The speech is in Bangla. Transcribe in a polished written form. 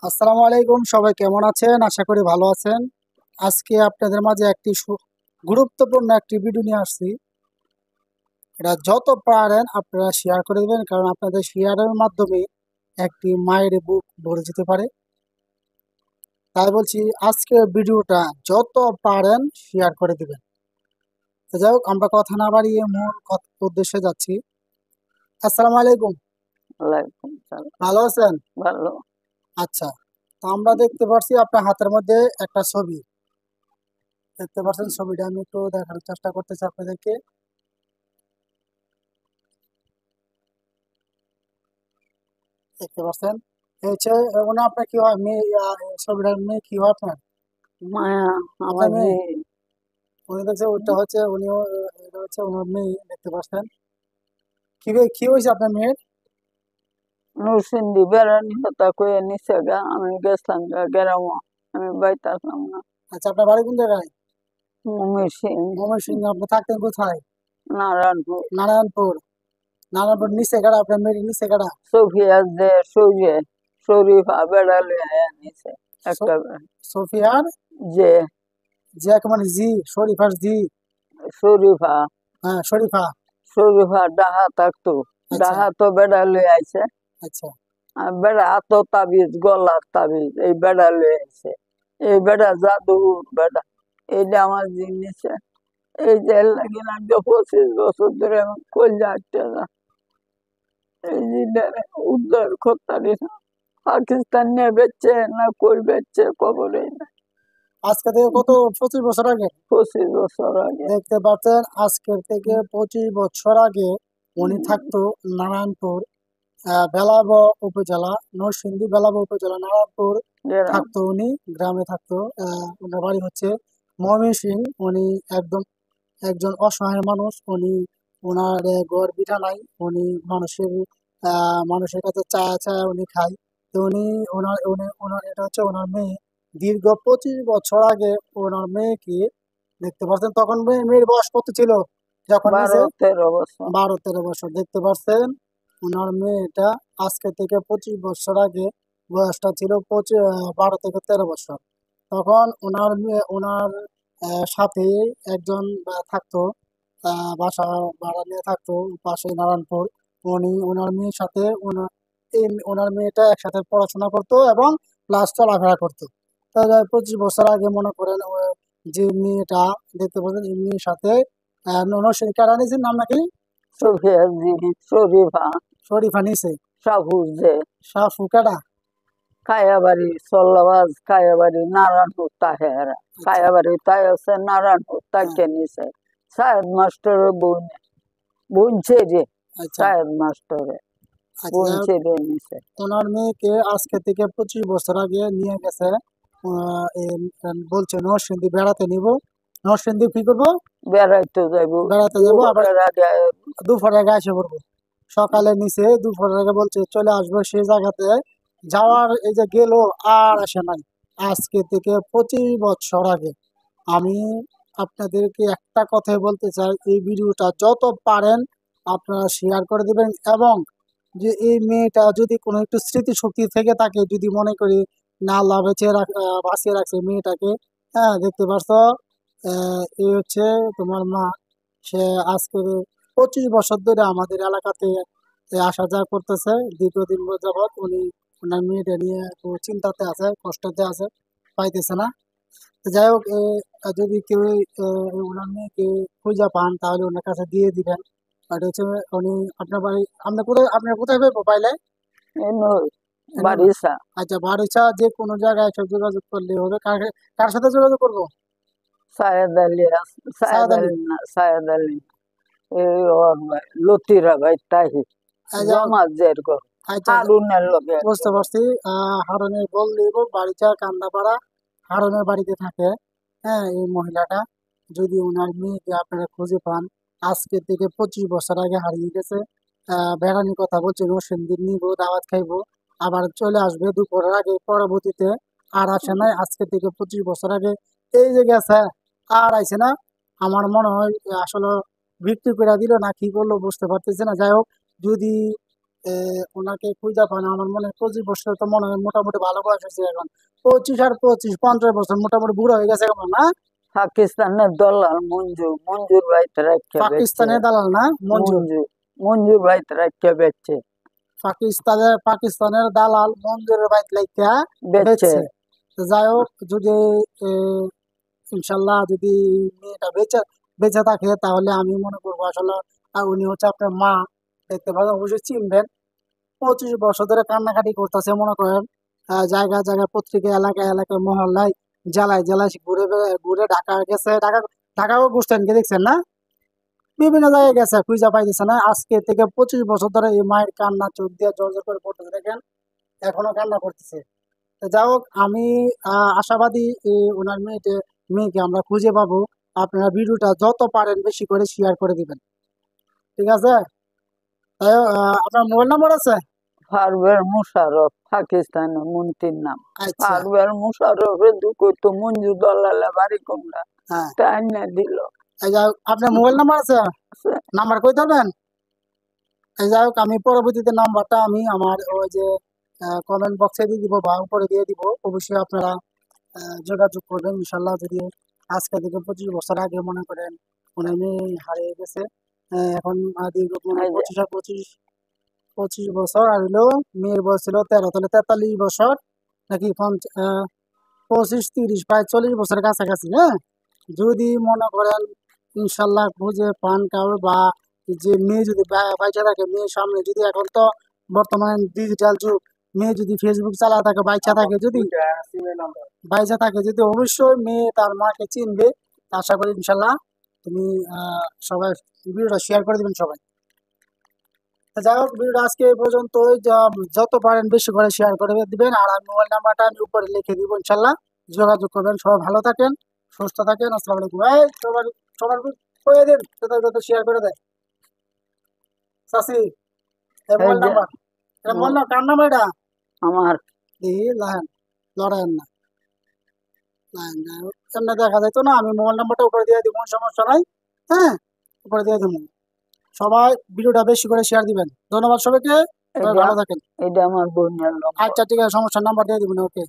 আসসালামু আলাইকুম, সবাই কেমন আছেন? আশা করি ভালো আছেন। আজকে আপনাদের মাঝে একটি গুরুত্বপূর্ণ একটি ভিডিও নিয়ে আসছি। এটা যত পারেন আপনারা শেয়ার করে দেবেন, কারণ আপনাদের শেয়ারের মাধ্যমে একটি মায়ের বুক ভরে যেতে পারে। তাই বলছি, আজকে ভিডিওটা যত পারেন শেয়ার করে দিবেন। তো যাই হোক, আমরা কথা না বাড়িয়ে মূল উদ্দেশ্যে যাচ্ছি। আসসালামু আলাইকুম, ওয়ালাইকুম সালাম। ভালো আছেন? ভালো। আচ্ছা, তো আমরা দেখতে পাচ্ছি আপনার হাতের মধ্যে একটা ছবি দেখতে পাচ্ছেন। ছবিটা আমি একটু দেখানোর চেষ্টা করতেছি আপনাদেরকে। দেখতে পাচ্ছেন, এই হচ্ছে উনি আপনার কি হয়? মেয়ে? ছবিটার মেয়ে কি হয় আপনার? মায়া আপনার আমার মেয়ে? যে উনি দেখছে ওইটা হচ্ছে উনিও, এটা হচ্ছে ওনার মেয়ে। দেখতে পাচ্ছেন কি হয়েছে আপনার মেয়ের? নরসিংদী বেড়ানি হতা কয়ে নিছে গা, আমি গেছিলাম গা গেরাম, আমি বাইতে আসলাম না। আচ্ছা, আপনার বাড়ি কোন জায়গায়? মমির সিং, ময়মনসিংহ। আপনি থাকতেন কোথায়? নারায়ণপুর। নারায়ণপুর। নারায়ণপুর নিচে কাটা? আপনার মেয়ের নিচে কাটা? সফিয়া যে সৌজে শরীফা বেড়ালে নিছে একটা সোফিয়ার যে যে মানে জি, শরীফার জি। শরীফা হ্যাঁ, শরীফা। শরীফা ডাহা থাকতো, আচ্ছা ডাহা তো বেড়ালে আইছে। আচ্ছা। আর বেড়া হাত তাবিজ গলার তাবিজ এই বেড়ালে আইছে। এই বেড়া জাদুর বেড়া, এইটা আমার জিনিস। এই যে লাগি লাগবে 25 বছর ধরে আমি কলজা আটটা না, এই জিনিসটা উদ্ধার করতে পারি না। পাকিস্তান নিয়ে বেচছে না কই বেচছে খবরই না। আজকে থেকে কত, 25 বছর আগে? 25 বছর আগে। দেখতে পাচ্ছেন, আজকের থেকে 25 বছর আগে উনি থাকতো নারায়ণপুর, বেলাব উপজেলা, নরসিংদী বেলাব উপজেলা, নারায়ণপুর গেলাম থাকতো উনি। গ্রামে থাকতো। ওনার বাড়ি হচ্ছে ময়মনসিং। উনি একদম একজন অসহায় মানুষ। উনি, ওনার ঘর বিটা নাই। উনি মানুষের কাছে চায়া চায়া উনি খায়। তো উনি, ওনার এটা হচ্ছে ওনার মেয়ে। দীর্ঘ 25 বছর আগে ওনার মেয়েকে, দেখতে পাচ্ছেন, তখন মেয়ের বয়স কত ছিল যখন নিছে? 12-13 বছর। 12-13 বছর। দেখতে পাচ্ছেন, ওনার মেয়েটা আজকে থেকে 25 বছর আগে বয়সটা ছিল 12 থেকে 13 বছর। তখন ওনার মেয়ে, ওনার সাথে একজন থাকতো, বাসা ভাড়া নিয়ে থাকতো পাশে নারায়ণপুর। উনি ওনার মেয়ের সাথে, ওনার মেয়েটা একসাথে পড়াশোনা করতো এবং প্লাস চলাফেরা করতো। তাহলে 25 বছর আগে মনে করেন যে মেয়েটা, দেখতে পাচ্ছেন, এই মেয়ের সাথে নরসিংদী কারা নিয়েছে নাম নাকি? সফিয়া জি, শরীফা, শরীফা নিছে। সাহুর যে সাফু কারা? কায়াবাড়ি সল্লাবাজ, কায়াবাড়ি নারায়ণপুর তাহেরা, আচ্ছা। কায়াবাড়ি তাই আছে নারায়ণপুর হ্যাঁ। তাকে নিছে। সাহেব মাস্টারের বোন, বোন ছেড়ে আচ্ছা সাহেব মাস্টারে আচ্ছা। বোন যাই হোক, ছেড়ে নিছে। ওনার মেয়েকে আজকে থেকে 25 বছর আগে নিয়ে গেছে। বলছে নরসিংদী বেড়াতে নিব। নরসিংদী কি করবো? বেড়াইতে যাইব, বেড়াতে যাবো, আবার দুপুরের আগে দুপুরের আগে এসে পড়বো। সকালে নিচে, দুপুরের আগে বলছে চলে আসবো সেই জায়গাতে। যাওয়ার এই যে গেল, আর আসে নাই। আজকে থেকে 25 বছর আগে। আমি আপনাদেরকে একটা কথাই বলতে চাই, এই ভিডিওটা যত পারেন আপনারা শেয়ার করে দিবেন। এবং যে এই মেয়েটা যদি কোনো একটু স্মৃতিশক্তি থেকে থাকে, যদি মনে করি না আল্লাহ বাঁচিয়ে রাখছে মেয়েটাকে। হ্যাঁ, দেখতে পারছো, এই হচ্ছে তোমার মা। সে আজকে 25 বছর ধরে আমাদের এলাকাতে আসা যাওয়া করতেছে। দীর্ঘদিন যাবৎ উনি ওনার মেয়েটা নিয়ে একটু চিন্তাতে আছে, কষ্টতে আছে, পাইতেছে না। তো যাই হোক, যদি কেউ ওনার মেয়েকে খুঁজে পান তাহলে ওনার কাছে দিয়ে দিবেন। আর হচ্ছে উনি, আপনার বাড়ি, আপনার কোথায় পাইলে? নই এমনি না। বারিশা। আচ্ছা, বারিচা যে কোনো জায়গায় এসে যোগাযোগ করলে হবে। কার সাথে যোগাযোগ করবো? সায়েদ আলী সায়েদ সায়দ আলী। আলী না, সায়েদ আলী এই ওর ভাই, লতিরা ভাই তাহি এই যে, জমা যেরকম আচ্ছা, হারুনের লগে বুঝতে একজন পারছি। হারনের বল দিব, বাড়িটা কান্দাপাড়া। হারনের বাড়িতে থাকে। হ্যাঁ, এই মহিলাটা, যদি ওনার মেয়েকে আপনারা খুঁজে পান। আজকে থেকে 25 বছর আগে হারিয়ে গেছে। বেড়ানির কথা বলছে, নরসিংদীর নিব, দাওয়াত খাইবো, আবার চলে আসবে দুপুরের আগে, পরবর্তীতে আর আসে নাই। আজকে থেকে 25 বছর আগে এই যে গেছে, আর আইছে না। আমার মনে হয় আসলে বিক্রি করে দিল না কি করলো বুঝতে পারতেছে না। যাই হোক, যদি ওনাকে খুঁজে পান আমার মনে হয় 25 বছর তো মনে হয় মোটামুটি ভালো বয়স হয়েছে এখন। 25 আর 25, 50 বছর মোটামুটি বুড়ো হয়ে গেছে এখন না? পাকিস্তানের দলাল মঞ্জুর বাড়িতে রাখিয়া বেচছে। পাকিস্তানের দালাল না মঞ্জুর? মঞ্জুর বাড়িতে রাখিয়া বেচছে। পাকিস্তানের দালাল মঞ্জুরের বাইক লাইকা বেচছে। বেচছে। তো যাই হোক, যদি ইনশাল্লাহ যদি মেয়েটা বেঁচে বেঁচে থাকে তাহলে আমি মনে করবো আসলে উনি হচ্ছে আপনার মা। দেখতে পাবেন, অবশ্যই চিনবেন। 25 বছর ধরে কান্নাকাটি করতেছে মনে করেন। জায়গায় জায়গায় পত্রিকা, এলাকায় এলাকায়, মহল্লায়, জেলায় জেলায় ঘুরে ঘুরে ঢাকা গেছে। ঢাকাও ঘুরছেন, কি দেখছেন না? বিভিন্ন জায়গায় গেছে, খুঁজে পাইতেছে না। আজকে থেকে 25 বছর ধরে এই মায়ের কান্না চোখ দিয়ে জল জল করে পড়তেছে, দেখেন এখনো কান্না করতেছে। তো যাই হোক, আমি আশাবাদী ওনার মেয়েকে আমরা খুঁজে পাবো। আপনারা ভিডিওটা যত পারেন বেশি করে শেয়ার করে দিবেন, ঠিক আছে? তাই আপনার মোবাইল নাম্বার আছে? পারভেজ মুশারফ, পাকিস্তানের মন্ত্রীর নাম। আচ্ছা। পারভেজ মুশারফের দুঃখ তো মঞ্জু দলালে বাড়ি কোনটা হ্যাঁ, তাই না দিল। এই যাই হোক, আপনার মোবাইল নাম্বার আছে? নাম্বার কই দেবেন? এই যাই হোক, আমি পরবর্তীতে নাম্বারটা আমি আমার ওই যে কমেন্ট বক্সে দিয়ে দিব বা উপরে দিয়ে দিব। অবশ্যই আপনারা যোগাযোগ করবেন ইনশাল্লাহ। যদি আজকে থেকে 25 বছর আগে মনে করেন উনি মেয়ে হারিয়ে গেছে, এখন দীর্ঘ মনে এই যে 25 বছর আর হইলো মেয়ের বয়স ছিল 13, তাহলে 43 বছর নাকি 25, 30, প্রায় 40 বছরের কাছাকাছি। হ্যাঁ, যদি মনে করেন ইনশাল্লাহ খুঁজে পান কারো, বা যে মেয়ে যদি বাইচা থাকে, মেয়ের সামনে যদি, এখন তো বর্তমানে ডিজিটাল যুগ, মেয়ে যদি ফেসবুক চালা থাকে, বাইচা থাকে যদি, অবশ্যই মেয়ে তার মাকে চিনবে। আশা করি ইনশাল্লাহ। তুমি সবাই ভিডিওটা শেয়ার করে দিবেন সবাই। তো যাই হোক, ভিডিওটা আজকে এই পর্যন্তই। যত পারেন বেশি করে শেয়ার করে দিবেন। আর আমি মোবাইল নাম্বারটা আমি উপরে লিখে দিব ইনশাল্লাহ। যোগাযোগ করবেন। সবাই ভালো থাকেন, সুস্থ থাকেন। আসসালামু আলাইকুম। এই সবার সবার কয়ে দিন, যত শেয়ার করে দেয়। চাচি, এই এই মোবাইল যে নাম্বার, এটা মোবাইল নাম্বার কার নাম্বার এটা? আমার লাহেন, লড়াইয়ের না, লাহেন। যাই হোক, এমনি দেখা যায় তো না, আমি মোবাইল নাম্বারটা উপরে দিয়ে দিব, কোনো সমস্যা নাই। হ্যাঁ, উপরে দিয়ে দেবো। সবাই ভিডিওটা বেশি করে শেয়ার দিবেন। ধন্যবাদ সবাইকে। সবাই এটা ভালো থাকেন। এটা আমার বোনের নম্বর। আচ্ছা, ঠিক আছে, সমস্যা, নাম্বার দিয়ে দিবেন। ওকে।